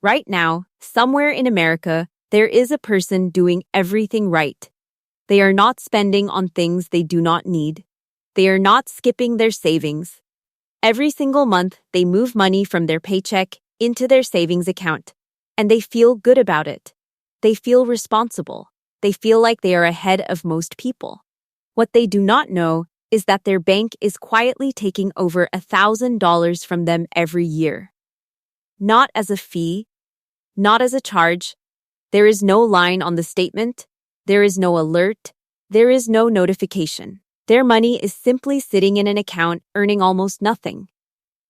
Right now, somewhere in America, there is a person doing everything right. They are not spending on things they do not need. They are not skipping their savings. Every single month, they move money from their paycheck into their savings account, and they feel good about it. They feel responsible. They feel like they are ahead of most people. What they do not know is that their bank is quietly taking over $1,000 from them every year. Not as a fee, not as a charge. There is no line on the statement. There is no alert. There is no notification. Their money is simply sitting in an account earning almost nothing,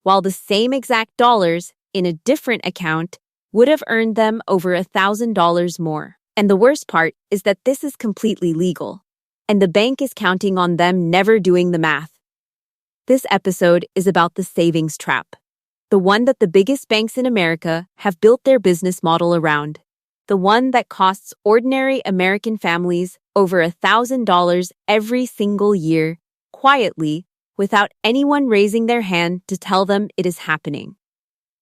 while the same exact dollars in a different account would have earned them over $1,000 more. And the worst part is that this is completely legal, and the bank is counting on them never doing the math. This episode is about the savings trap, the one that the biggest banks in America have built their business model around, the one that costs ordinary American families over $1,000 every single year, quietly, without anyone raising their hand to tell them it is happening.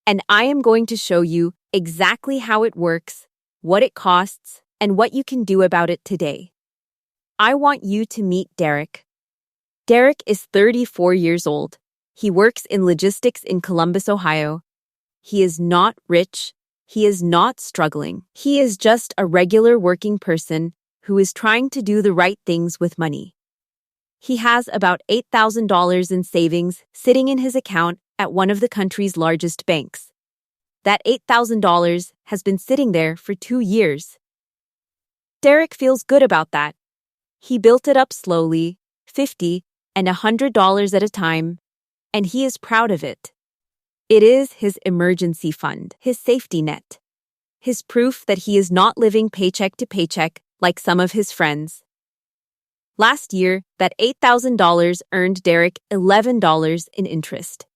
And I am going to show you exactly how it works, what it costs, and what you can do about it today. I want you to meet Derek. Derek is 34 years old. He works in logistics in Columbus, Ohio. He is not rich. He is not struggling. He is just a regular working person who is trying to do the right things with money. He has about $8,000 in savings sitting in his account at one of the country's largest banks. That $8,000 has been sitting there for 2 years. Derek feels good about that. He built it up slowly, $50 and $100 at a time, and he is proud of it. It is his emergency fund, his safety net, his proof that he is not living paycheck to paycheck like some of his friends. Last year, that $8,000 earned Derek $11 in interest.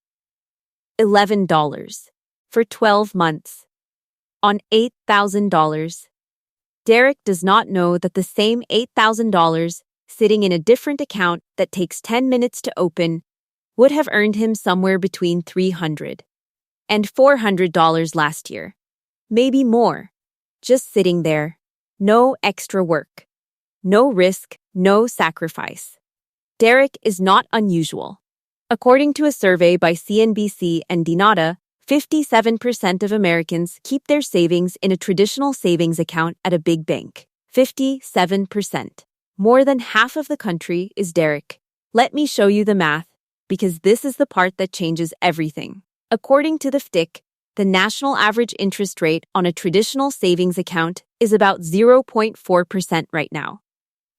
$11 for 12 months. On $8,000. Derek does not know that the same $8,000 sitting in a different account that takes 10 minutes to open would have earned him somewhere between $300 and $400 last year. Maybe more. Just sitting there. No extra work. No risk, no sacrifice. Derek is not unusual. According to a survey by CNBC and Dnata, 57% of Americans keep their savings in a traditional savings account at a big bank. 57%. More than half of the country is Derek. Let me show you the math, because this is the part that changes everything. According to the FDIC, the national average interest rate on a traditional savings account is about 0.4% right now.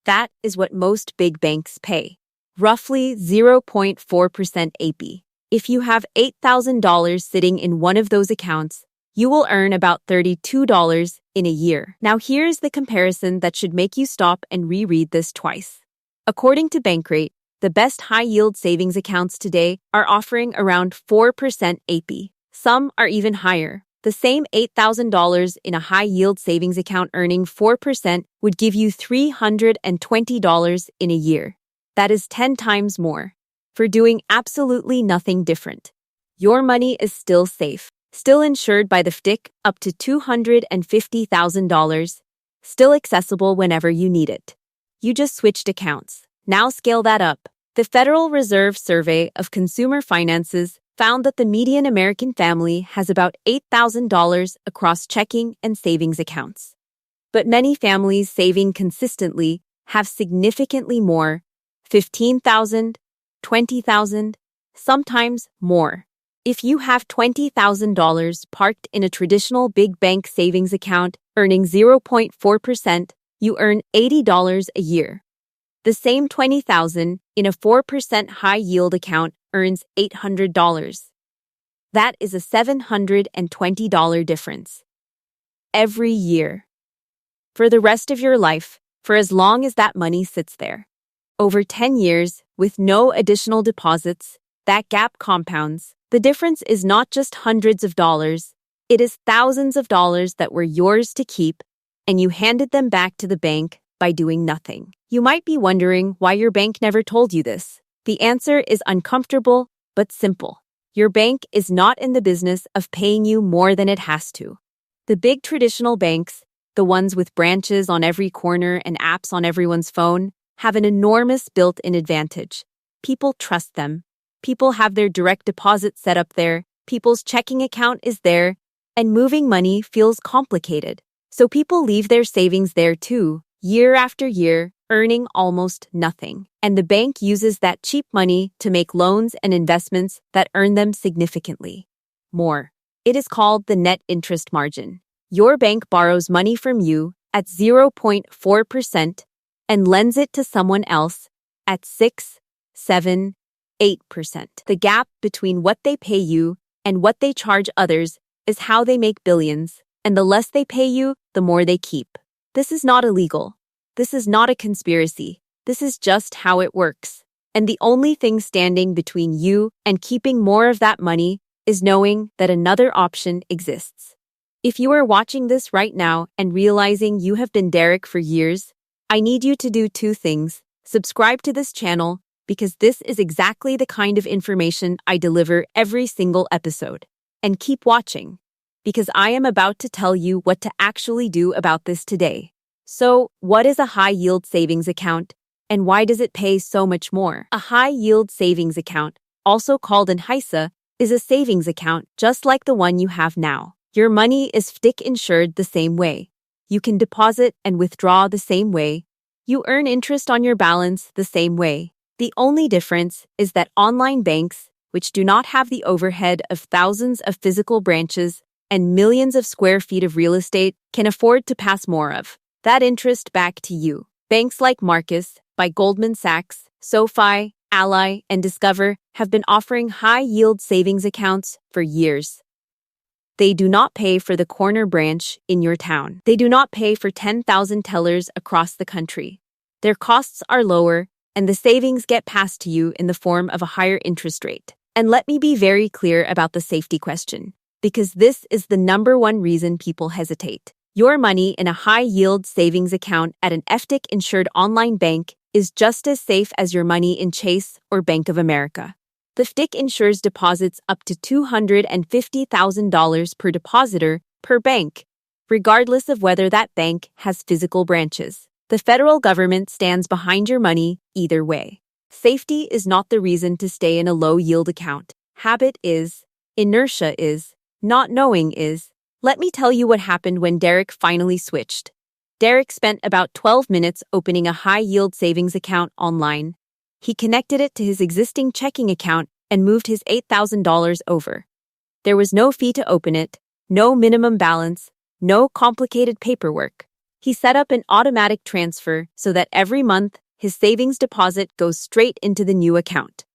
That is what most big banks pay. Roughly 0.4% AP. If you have $8,000 sitting in one of those accounts, you will earn about $32 in a year. Now here's the comparison that should make you stop and reread this twice. According to Bankrate, the best high-yield savings accounts today are offering around 4% AP. Some are even higher. The same $8,000 in a high-yield savings account earning 4% would give you $320 in a year. That is 10 times more. For doing absolutely nothing different. Your money is still safe, still insured by the FDIC up to $250,000, still accessible whenever you need it. You just switched accounts. Now scale that up. The Federal Reserve Survey of Consumer Finances found that the median American family has about $8,000 across checking and savings accounts. But many families saving consistently have significantly more, $15,000, $20,000, sometimes more. If you have $20,000 parked in a traditional big bank savings account earning 0.4%, you earn $80 a year. The same $20,000 in a 4% high-yield account earns $800. That is a $720 difference. Every year. For the rest of your life, for as long as that money sits there. Over 10 years, with no additional deposits, that gap compounds. The difference is not just hundreds of dollars, it is thousands of dollars that were yours to keep, and you handed them back to the bank by doing nothing. You might be wondering why your bank never told you this. The answer is uncomfortable, but simple. Your bank is not in the business of paying you more than it has to. The big traditional banks, the ones with branches on every corner and apps on everyone's phone, have an enormous built-in advantage. People trust them. People have their direct deposit set up there. People's checking account is there. And moving money feels complicated. So people leave their savings there too, year after year, earning almost nothing. And the bank uses that cheap money to make loans and investments that earn them significantly more. It is called the net interest margin. Your bank borrows money from you at 0.4% and lends it to someone else at 6, 7, 8%. The gap between what they pay you and what they charge others is how they make billions, and the less they pay you, the more they keep. This is not illegal. This is not a conspiracy. This is just how it works. And the only thing standing between you and keeping more of that money is knowing that another option exists. If you are watching this right now and realizing you have been Derek for years, I need you to do two things. Subscribe to this channel, because this is exactly the kind of information I deliver every single episode. And keep watching, because I am about to tell you what to actually do about this today. So, what is a high-yield savings account, and why does it pay so much more? A high-yield savings account, also called an HISA, is a savings account just like the one you have now. Your money is FDIC insured the same way. You can deposit and withdraw the same way. You earn interest on your balance the same way. The only difference is that online banks, which do not have the overhead of thousands of physical branches and millions of square feet of real estate, can afford to pass more of that interest back to you. Banks like Marcus, by Goldman Sachs, SoFi, Ally, and Discover have been offering high-yield savings accounts for years. They do not pay for the corner branch in your town. They do not pay for 10,000 tellers across the country. Their costs are lower, and the savings get passed to you in the form of a higher interest rate. And let me be very clear about the safety question, because this is the number one reason people hesitate. Your money in a high-yield savings account at an FDIC-insured online bank is just as safe as your money in Chase or Bank of America. The FDIC insures deposits up to $250,000 per depositor per bank, regardless of whether that bank has physical branches. The federal government stands behind your money either way. Safety is not the reason to stay in a low-yield account. Habit is. Inertia is. Not knowing is. Let me tell you what happened when Derek finally switched. Derek spent about 12 minutes opening a high-yield savings account online. He connected it to his existing checking account and moved his $8,000 over. There was no fee to open it, no minimum balance, no complicated paperwork. He set up an automatic transfer so that every month, his savings deposit goes straight into the new account.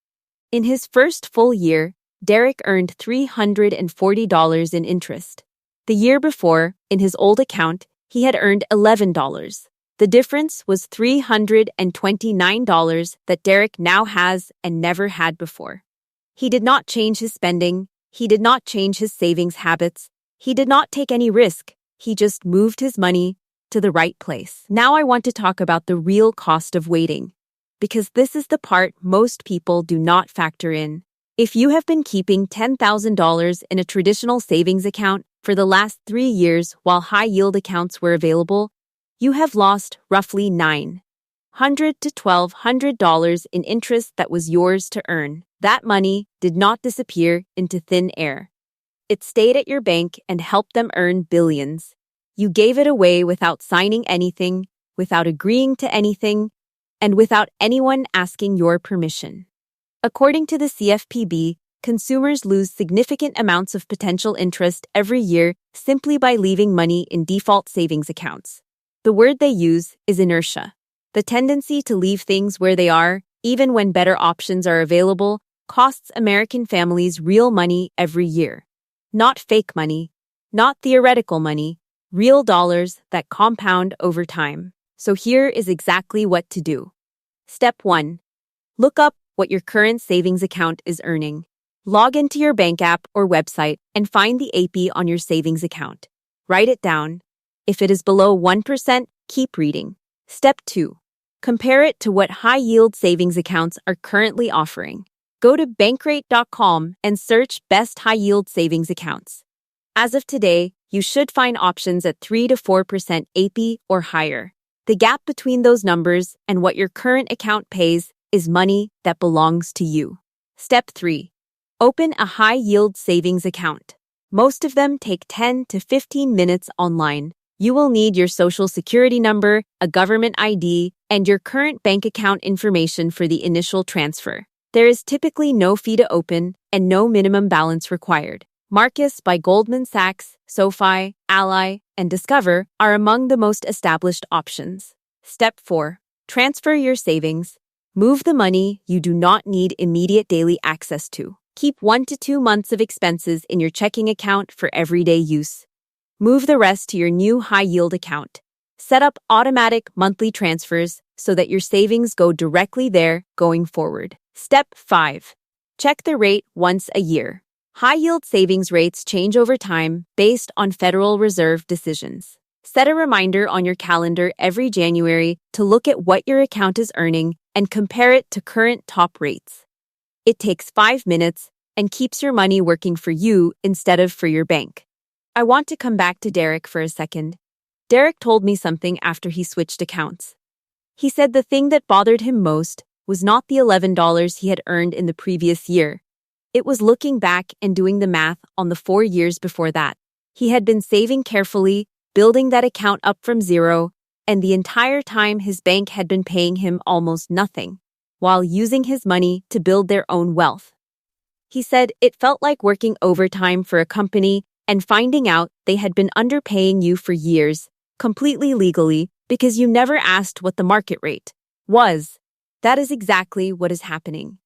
In his first full year, Derek earned $340 in interest. The year before, in his old account, he had earned $11. The difference was $329 that Derek now has and never had before. He did not change his spending. He did not change his savings habits. He did not take any risk. He just moved his money to the right place. Now I want to talk about the real cost of waiting, because this is the part most people do not factor in. If you have been keeping $10,000 in a traditional savings account for the last 3 years while high-yield accounts were available, you have lost roughly $900 to $1,200 in interest that was yours to earn. That money did not disappear into thin air. It stayed at your bank and helped them earn billions. You gave it away without signing anything, without agreeing to anything, and without anyone asking your permission. According to the CFPB, consumers lose significant amounts of potential interest every year simply by leaving money in default savings accounts. The word they use is inertia. The tendency to leave things where they are, even when better options are available, costs American families real money every year. Not fake money, not theoretical money, real dollars that compound over time. So here is exactly what to do. Step 1. Look up what your current savings account is earning. Log into your bank app or website and find the AP on your savings account. Write it down. If it is below 1%, keep reading. Step 2. Compare it to what high-yield savings accounts are currently offering. Go to Bankrate.com and search Best High-Yield Savings Accounts. As of today, you should find options at 3 to 4% APY or higher. The gap between those numbers and what your current account pays is money that belongs to you. Step 3. Open a high-yield savings account. Most of them take 10 to 15 minutes online. You will need your social security number, a government ID, and your current bank account information for the initial transfer. There is typically no fee to open and no minimum balance required. Marcus by Goldman Sachs, SoFi, Ally, and Discover are among the most established options. Step 4. Transfer your savings. Move the money you do not need immediate daily access to. Keep 1 to 2 months of expenses in your checking account for everyday use. Move the rest to your new high-yield account. Set up automatic monthly transfers so that your savings go directly there going forward. Step 5. Check the rate once a year. High-yield savings rates change over time based on Federal Reserve decisions. Set a reminder on your calendar every January to look at what your account is earning and compare it to current top rates. It takes 5 minutes and keeps your money working for you instead of for your bank. I want to come back to Derek for a second. Derek told me something after he switched accounts. He said the thing that bothered him most was not the $11 he had earned in the previous year. It was looking back and doing the math on the 4 years before that. He had been saving carefully, building that account up from zero, and the entire time his bank had been paying him almost nothing, while using his money to build their own wealth. He said it felt like working overtime for a company and finding out they had been underpaying you for years, completely legally, because you never asked what the market rate was. That is exactly what is happening.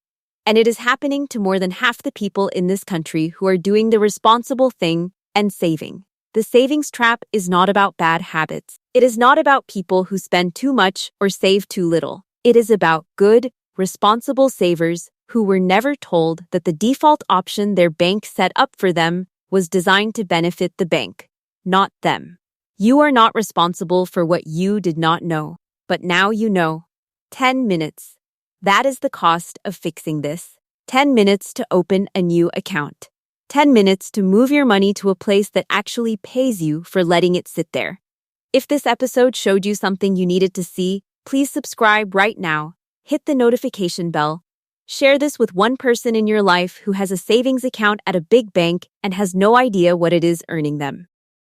And it is happening to more than half the people in this country who are doing the responsible thing and saving. The savings trap is not about bad habits. It is not about people who spend too much or save too little. It is about good, responsible savers who were never told that the default option their bank set up for them was designed to benefit the bank, not them. You are not responsible for what you did not know, but now you know. 10 minutes. That is the cost of fixing this. 10 minutes to open a new account. 10 minutes to move your money to a place that actually pays you for letting it sit there. If this episode showed you something you needed to see, please subscribe right now. Hit the notification bell. Share this with one person in your life who has a savings account at a big bank and has no idea what it is earning them.